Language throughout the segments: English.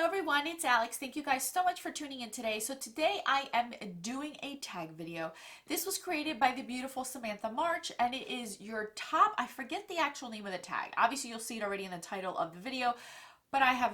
everyone, it's Alex. Thank you guys so much for tuning in today. So today I am doing a tag video. This was created by the beautiful Samantha March, and it is your top, I forget the actual name of the tag. Obviously you'll see it already in the title of the video, but I have,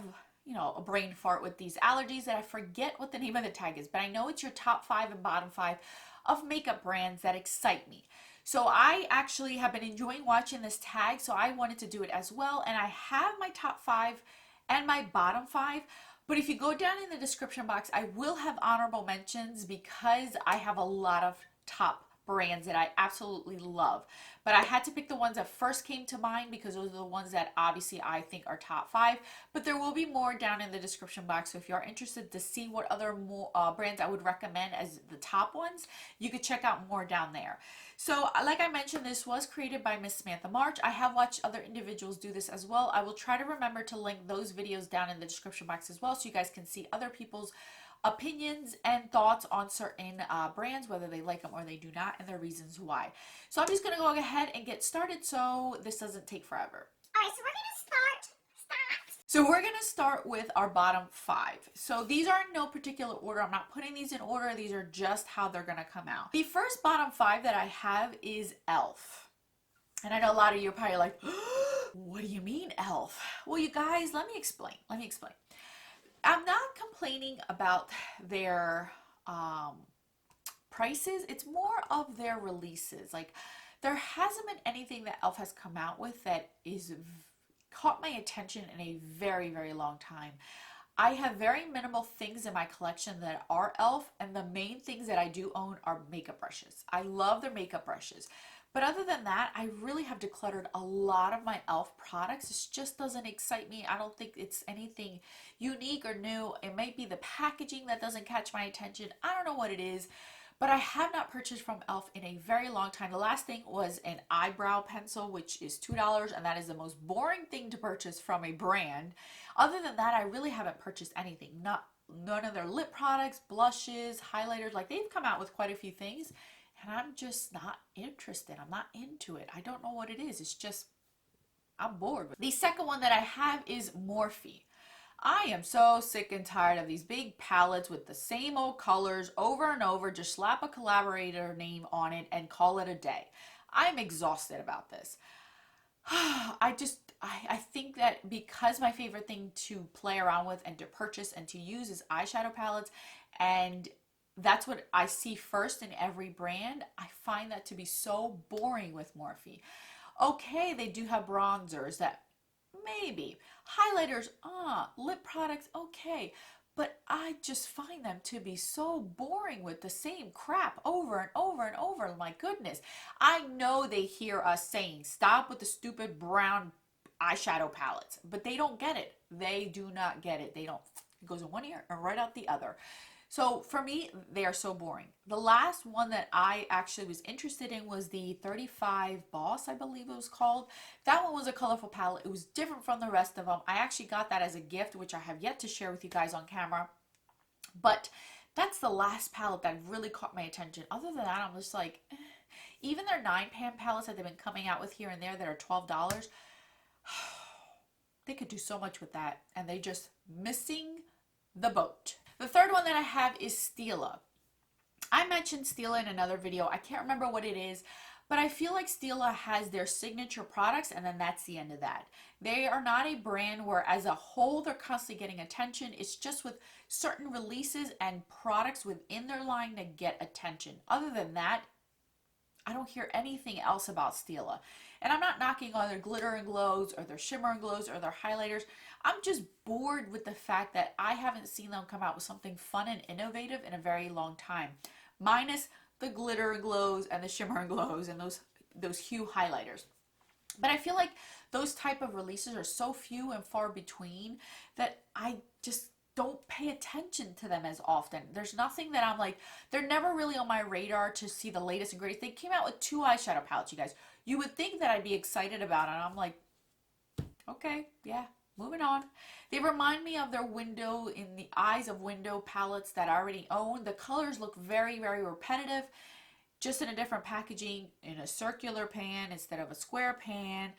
a brain fart with these allergies that I forget what the name of the tag is, but I know it's your top 5 and bottom 5 of makeup brands that excite me. So I actually have been enjoying watching this tag, so I wanted to do it as well, and I have my top 5 and my bottom 5, but if you go down in the description box, I will have honorable mentions because I have a lot of top brands that I absolutely love. But I had to pick the ones that first came to mind because those are the ones that obviously I think are top 5, but there will be more down in the description box. So if you are interested to see what other brands I would recommend as the top ones, you could check out more down there. So like I mentioned, this was created by Miss Samantha March. I have watched other individuals do this as well. I will try to remember to link those videos down in the description box as well so you guys can see other people's opinions and thoughts on certain brands, whether they like them or they do not, and their reasons why. So I'm just going to go ahead and get started so this doesn't take forever. Alright, so we're going to start. So we're going to start with our bottom 5. So these are in no particular order. I'm not putting these in order. These are just how they're going to come out. The first bottom 5 that I have is e.l.f. And I know a lot of you are probably like, what do you mean e.l.f.? Well, you guys, let me explain. I'm not complaining about their prices. It's more of their releases. Like, there hasn't been anything that e.l.f. has come out with that is caught my attention in a very, very long time. I have very minimal things in my collection that are e.l.f. and the main things that I do own are makeup brushes. I love their makeup brushes. But other than that, I really have decluttered a lot of my e.l.f. products. This just doesn't excite me. I don't think it's anything unique or new. It might be the packaging that doesn't catch my attention. I don't know what it is, but I have not purchased from e.l.f. in a very long time. The last thing was an eyebrow pencil, which is $2, and that is the most boring thing to purchase from a brand. Other than that, I really haven't purchased anything. None of their lip products, blushes, highlighters. Like, they've come out with quite a few things, and I'm just not interested. I'm not into it. I don't know what it is. It's just, I'm bored with it. The second one that I have is Morphe. I am so sick and tired of these big palettes with the same old colors over and over. Just slap a collaborator name on it and call it a day. I'm exhausted about this. I think that because my favorite thing to play around with and to purchase and to use is eyeshadow palettes, and that's what I see first in every brand, I find that to be so boring with Morphe. Okay, they do have bronzers that maybe, highlighters, lip products, okay, but I just find them to be so boring with the same crap over and over and over. My goodness, I know they hear us saying stop with the stupid brown eyeshadow palettes, but they don't get it. They do not get it. It goes in one ear and right out the other. So for me, they are so boring. The last one that I actually was interested in was the 35 Boss, I believe it was called. That one was a colorful palette. It was different from the rest of them. I actually got that as a gift, which I have yet to share with you guys on camera. But that's the last palette that really caught my attention. Other than that, I'm just like, even their 9-pan palettes that they've been coming out with here and there that are $12, they could do so much with that. And they just missing the boat. The third one that I have is Stila. I mentioned Stila in another video. I can't remember what it is, but I feel like Stila has their signature products and then that's the end of that. They are not a brand where as a whole they're constantly getting attention. It's just with certain releases and products within their line that get attention. Other than that, I don't hear anything else about Stila. And I'm not knocking on their glitter and glows or their shimmer and glows or their highlighters. I'm just bored with the fact that I haven't seen them come out with something fun and innovative in a very long time. Minus the glitter and glows and the shimmer and glows and those hue highlighters. But I feel like those type of releases are so few and far between that I just don't pay attention to them as often. There's nothing that I'm like, they're never really on my radar to see the latest and greatest. They came out with 2 eyeshadow palettes, you guys. You would think that I'd be excited about it. And I'm like, okay, yeah, moving on. They remind me of their window in the Eyes of Window palettes that I already own. The colors look very, very repetitive, just in a different packaging, in a circular pan instead of a square pan,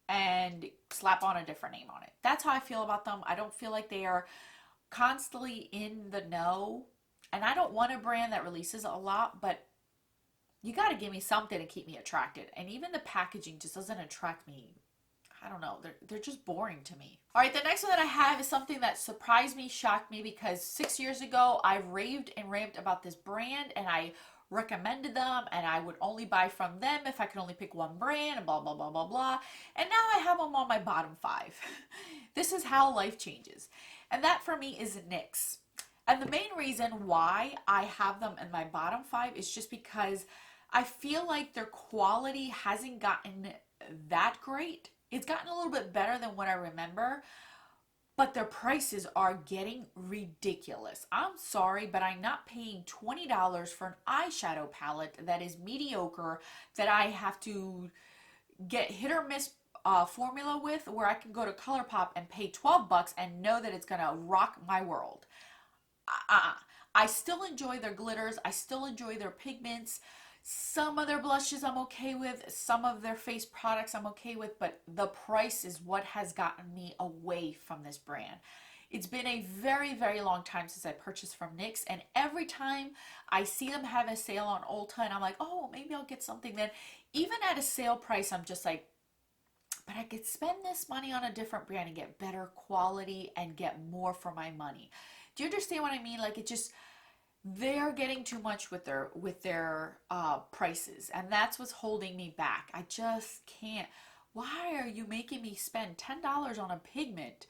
and slap on a different name on it. That's how I feel about them. I don't feel like they are constantly in the know, and I don't want a brand that releases a lot, but you got to give me something to keep me attracted. And even the packaging just doesn't attract me. I don't know. They're just boring to me. All right, the next one that I have is something that surprised me, shocked me, because 6 years ago I raved and raved about this brand and I recommended them and I would only buy from them if I could only pick one brand and blah, blah, blah, blah, blah. And now I have them on my bottom five. This is how life changes. And that for me is NYX. And the main reason why I have them in my bottom five is just because I feel like their quality hasn't gotten that great. It's gotten a little bit better than what I remember, but their prices are getting ridiculous. I'm sorry, but I'm not paying $20 for an eyeshadow palette that is mediocre, that I have to get hit or miss formula with, where I can go to ColourPop and pay $12 and know that it's gonna rock my world. I still enjoy their glitters. I still enjoy their pigments. Some of their blushes I'm okay with. Some of their face products I'm okay with. But the price is what has gotten me away from this brand. It's been a very, very long time since I purchased from NYX. And every time I see them have a sale on Ulta and I'm like, oh, maybe I'll get something then. Even at a sale price, I'm just like, but I could spend this money on a different brand and get better quality and get more for my money. Do you understand what I mean? Like, it just, they're getting too much with their prices, and that's what's holding me back. I just can't. Why are you making me spend $10 on a pigment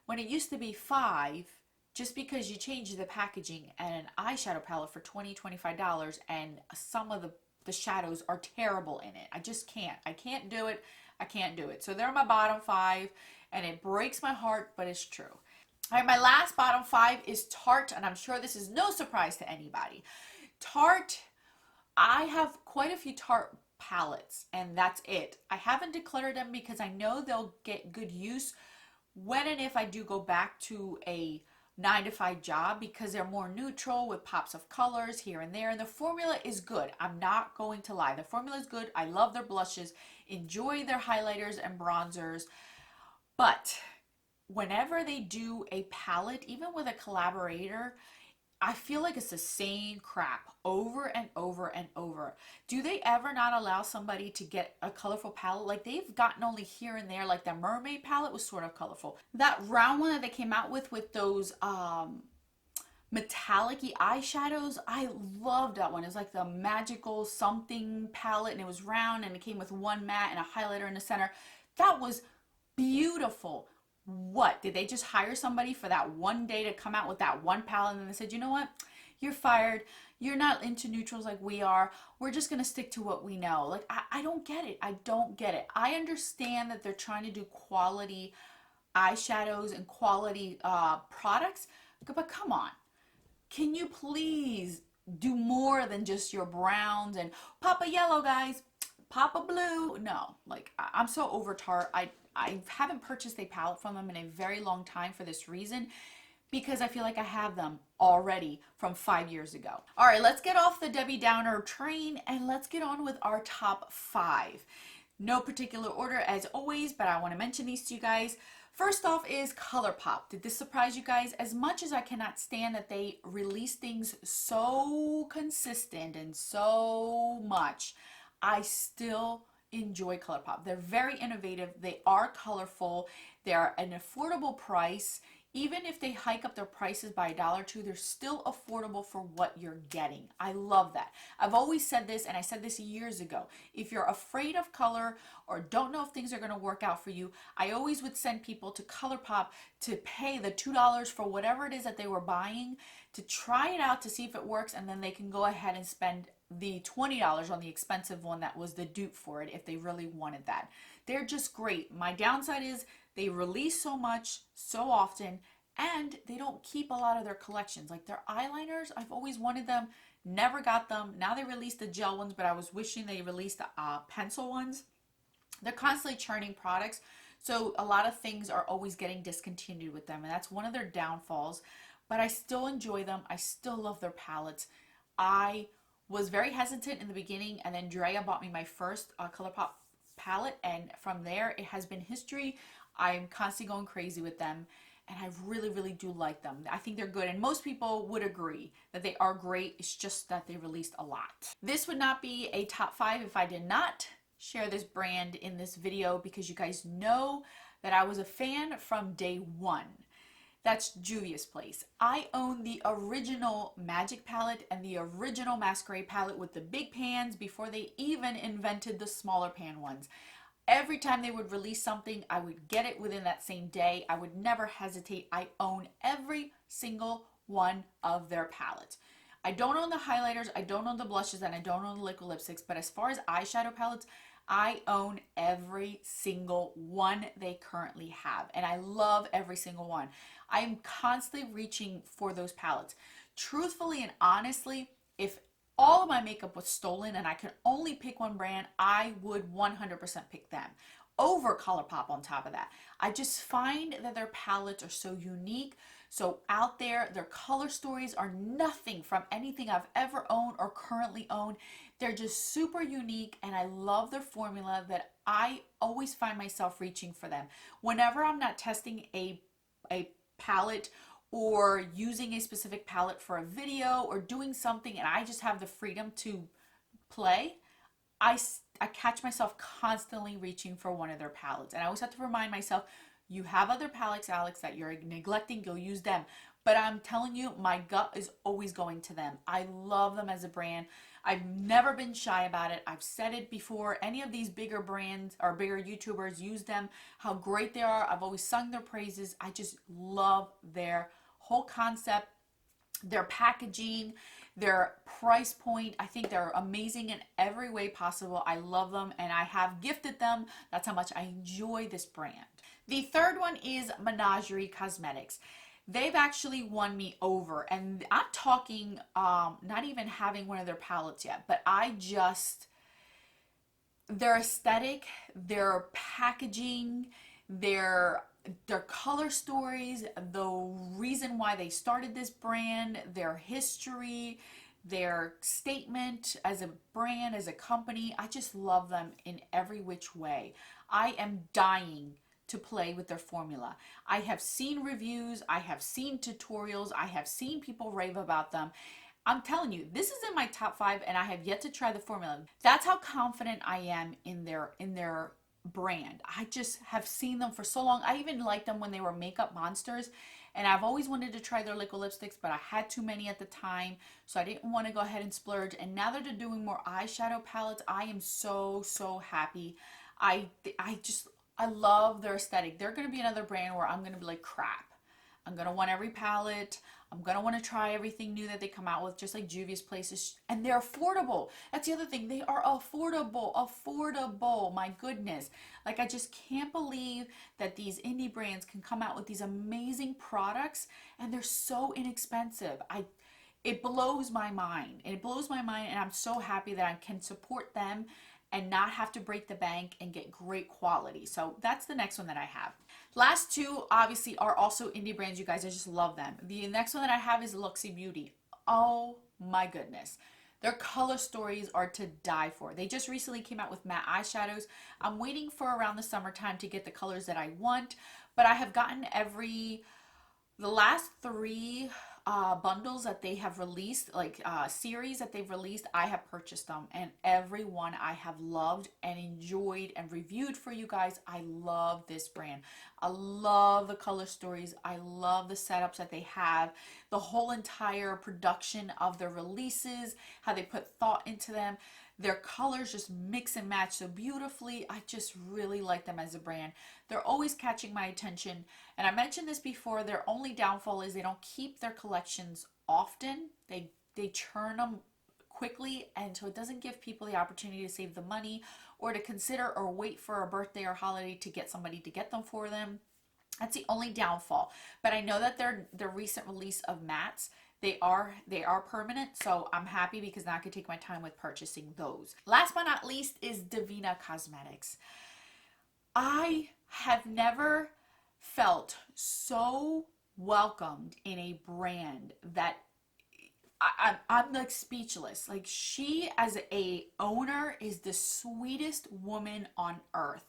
when it used to be $5, just because you changed the packaging, and an eyeshadow palette for $20-$25, and some of the shadows are terrible in it? I just can't. I can't do it. I can't do it. So they're my bottom five, and it breaks my heart, but it's true. All right, my last bottom five is Tarte, and I'm sure this is no surprise to anybody. Tarte, I have quite a few Tarte palettes, and that's it. I haven't decluttered them because I know they'll get good use when and if I do go back to a 9 to 5 job, because they're more neutral with pops of colors here and there, and the formula is good. I'm not going to lie. The formula is good. I love their blushes, enjoy their highlighters and bronzers, but whenever they do a palette, even with a collaborator, I feel like it's the same crap over and over and over. Do they ever not allow somebody to get a colorful palette? Like, they've gotten only here and there. Like, the mermaid palette was sort of colorful. That round one that they came out with those metallic-y eyeshadows, I loved that one. It was like the magical something palette, and it was round, and it came with one matte and a highlighter in the center. That was beautiful. What, did they just hire somebody for that one day to come out with that one palette, and then they said, you know what, you're fired, you're not into neutrals like we are, we're just gonna stick to what we know? Like, I don't get it. I don't get it. I understand that they're trying to do quality eyeshadows and quality products, but come on, can you please do more than just your browns and pop a yellow, guys, pop a blue? No, like, I'm so over Tarte. I haven't purchased a palette from them in a very long time for this reason, because I feel like I have them already from 5 years ago. All right, let's get off the Debbie Downer train and let's get on with our top five. No particular order as always, but I want to mention these to you guys. First off is ColourPop. Did this surprise you guys? As much as I cannot stand that they release things so consistent and so much, I still enjoy ColourPop. They're very innovative. They are colorful. They're an affordable price. Even if they hike up their prices by $1 or $2, they're still affordable for what you're getting. I love that. I've always said this, and I said this years ago. If you're afraid of color or don't know if things are going to work out for you, I always would send people to ColourPop to pay the $2 for whatever it is that they were buying, to try it out to see if it works, and then they can go ahead and spend the $20 on the expensive one that was the dupe for it if they really wanted that. They're just great. My downside is they release so much so often, and they don't keep a lot of their collections. Like their eyeliners, I've always wanted them, never got them. Now they released the gel ones, but I was wishing they released the pencil ones. They're constantly churning products, so a lot of things are always getting discontinued with them, and that's one of their downfalls. But I still enjoy them. I still love their palettes. I was very hesitant in the beginning, and then Drea bought me my first ColourPop palette, and from there it has been history. I'm constantly going crazy with them, and I really, really do like them. I think they're good, and most people would agree that they are great. It's just that they released a lot. This would not be a top 5 if I did not share this brand in this video, because you guys know that I was a fan from day one. That's Juvia's Place. I own the original Magic palette and the original Masquerade palette with the big pans before they even invented the smaller pan ones. Every time they would release something, I would get it within that same day. I would never hesitate. I own every single one of their palettes. I don't own the highlighters, I don't own the blushes, and I don't own the liquid lipsticks, but as far as eyeshadow palettes, I own every single one they currently have, and I love every single one. I am constantly reaching for those palettes. Truthfully and honestly, if all of my makeup was stolen and I could only pick one brand, I would 100% pick them over ColourPop on top of that. I just find that their palettes are so unique, so out there. Their color stories are nothing from anything I've ever owned or currently own. They're just super unique, and I love their formula that I always find myself reaching for them. Whenever I'm not testing a palette or using a specific palette for a video or doing something and I just have the freedom to play, I catch myself constantly reaching for one of their palettes. And I always have to remind myself, you have other palettes, Alex, that you're neglecting, go use them. But I'm telling you, my gut is always going to them. I love them as a brand. I've never been shy about it. I've said it before. Any of these bigger brands or bigger YouTubers use them, how great they are. I've always sung their praises. I just love their whole concept, their packaging, their price point. I think they're amazing in every way possible. I love them, and I have gifted them. That's how much I enjoy this brand. The third one is Menagerie Cosmetics. They've actually won me over, and I'm talking not even having one of their palettes yet, but their aesthetic, their packaging, their color stories, the reason why they started this brand, their history, their statement as a brand, as a company. I just love them in every which way. I am dying to play with their formula. I have seen reviews, I have seen tutorials, I have seen people rave about them. I'm telling you, this is in my top 5, and I have yet to try the formula. That's how confident I am in their brand. I just have seen them for so long. I even liked them when they were makeup monsters, and I've always wanted to try their liquid lipsticks, but I had too many at the time, so I didn't want to go ahead and splurge. And now that they're doing more eyeshadow palettes, I am so happy. I love their aesthetic. They're going to be another brand where I'm going to be like, crap, I'm going to want every palette. I'm going to want to try everything new that they come out with, just like Juvia's Place. And they're affordable. That's the other thing. They are affordable. Affordable. My goodness. Like, I just can't believe that these indie brands can come out with these amazing products, and they're so inexpensive. It blows my mind. It blows my mind, and I'm so happy that I can support them and not have to break the bank and get great quality. So that's the next one that I have. Last two obviously are also indie brands, you guys. I just love them. The next one that I have is Luxie Beauty. Oh my goodness. Their color stories are to die for. They just recently came out with matte eyeshadows. I'm waiting for around the summertime to get the colors that I want, but I have gotten the last 3 bundles that they have released, like series that they've released, I have purchased them, and every one I have loved and enjoyed and reviewed for you guys. I love this brand. I love the color stories. I love the setups that they have, the whole entire production of their releases, how they put thought into them. Their colors just mix and match so beautifully. I just really like them as a brand. They're always catching my attention. And I mentioned this before, their only downfall is they don't keep their collections often. They churn them quickly, and so it doesn't give people the opportunity to save the money or to consider or wait for a birthday or holiday to get somebody to get them for them. That's the only downfall. But I know that their recent release of mattes, they are permanent, so I'm happy because now I can take my time with purchasing those. Last but not least is Divina Cosmetics. I have never felt so welcomed in a brand that I'm like speechless. Like, she as a owner is the sweetest woman on earth.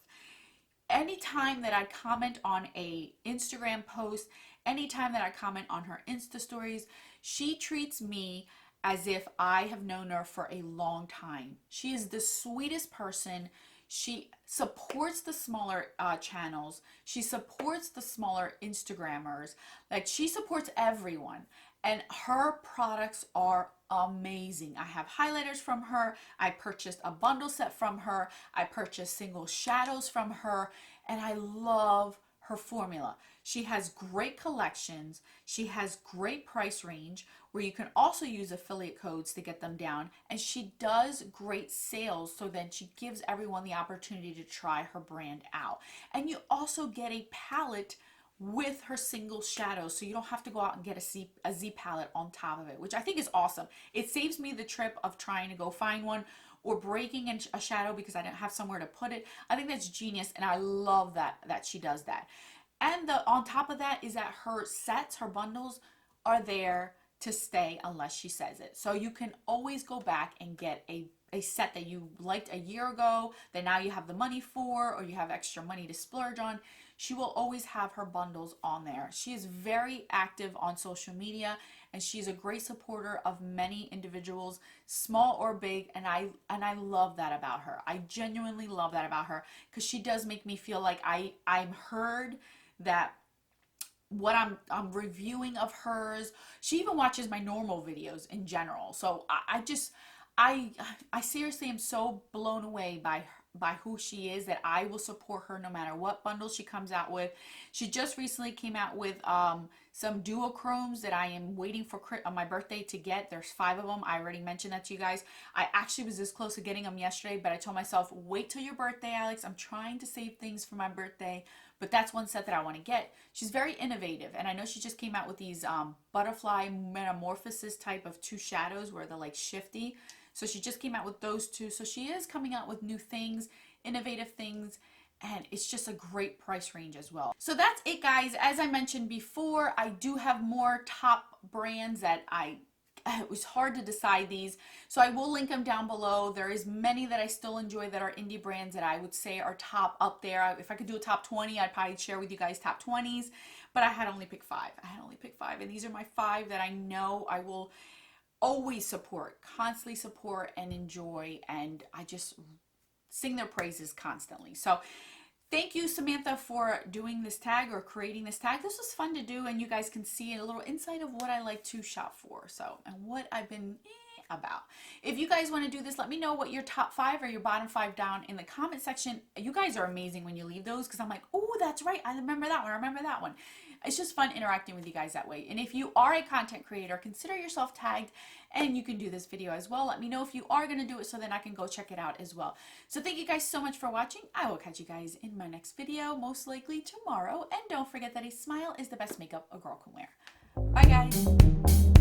Anytime that I comment on a Instagram post Anytime that I comment on her Insta stories, she treats me as if I have known her for a long time. She is the sweetest person. She supports the smaller channels. She supports the smaller Instagrammers. Like, she supports everyone. And her products are amazing. I have highlighters from her. I purchased a bundle set from her. I purchased single shadows from her. And I love her formula. She has great collections. She has great price range where you can also use affiliate codes to get them down. And she does great sales, so then she gives everyone the opportunity to try her brand out. And you also get a palette with her single shadows, so you don't have to go out and get a Z palette on top of it, which I think is awesome. It saves me the trip of trying to go find one or breaking a shadow because I didn't have somewhere to put it. I think that's genius, and I love that she does that. And on top of that is that her sets, her bundles are there to stay unless she says it. So you can always go back and get a set that you liked a year ago that now you have the money for, or you have extra money to splurge on. She will always have her bundles on there. She is very active on social media, and she's a great supporter of many individuals, small or big, and I love that about her. I genuinely love that about her, because she does make me feel like I'm heard, that what I'm reviewing of hers. She even watches my normal videos in general. So I seriously am so blown away by who she is, that I will support her no matter what bundle she comes out with. She just recently came out with some duochromes that I am waiting for on my birthday to get. There's 5 of them. I already mentioned that to you guys. I actually was this close to getting them yesterday, but I told myself, wait till your birthday, Alex. I'm trying to save things for my birthday, but that's one set that I want to get. She's very innovative, and I know she just came out with these butterfly metamorphosis type of 2 shadows where they're like shifty. So she just came out with those 2. So she is coming out with new things, innovative things, and it's just a great price range as well. So that's it, guys. As I mentioned before, I do have more top brands that it was hard to decide these, so I will link them down below. There is many that I still enjoy that are indie brands that I would say are top up there. If I could do a top 20, I'd probably share with you guys top 20s, but I had only picked 5. And these are my 5 that I know I will always support, constantly support and enjoy, and I just sing their praises constantly. So thank you, Samantha, for doing this tag or creating this tag. This was fun to do, and you guys can see a little insight of what I like to shop for, so, and what I've been about. If you guys want to do this, let me know what your top 5 or your bottom 5 down in the comment section. You guys are amazing when you leave those, because I'm like, oh, that's right, I remember that one, I remember that one. It's just fun interacting with you guys that way. And if you are a content creator, consider yourself tagged, and you can do this video as well. Let me know if you are going to do it, so then I can go check it out as well. So thank you guys so much for watching. I will catch you guys in my next video, most likely tomorrow. And don't forget that a smile is the best makeup a girl can wear. Bye, guys.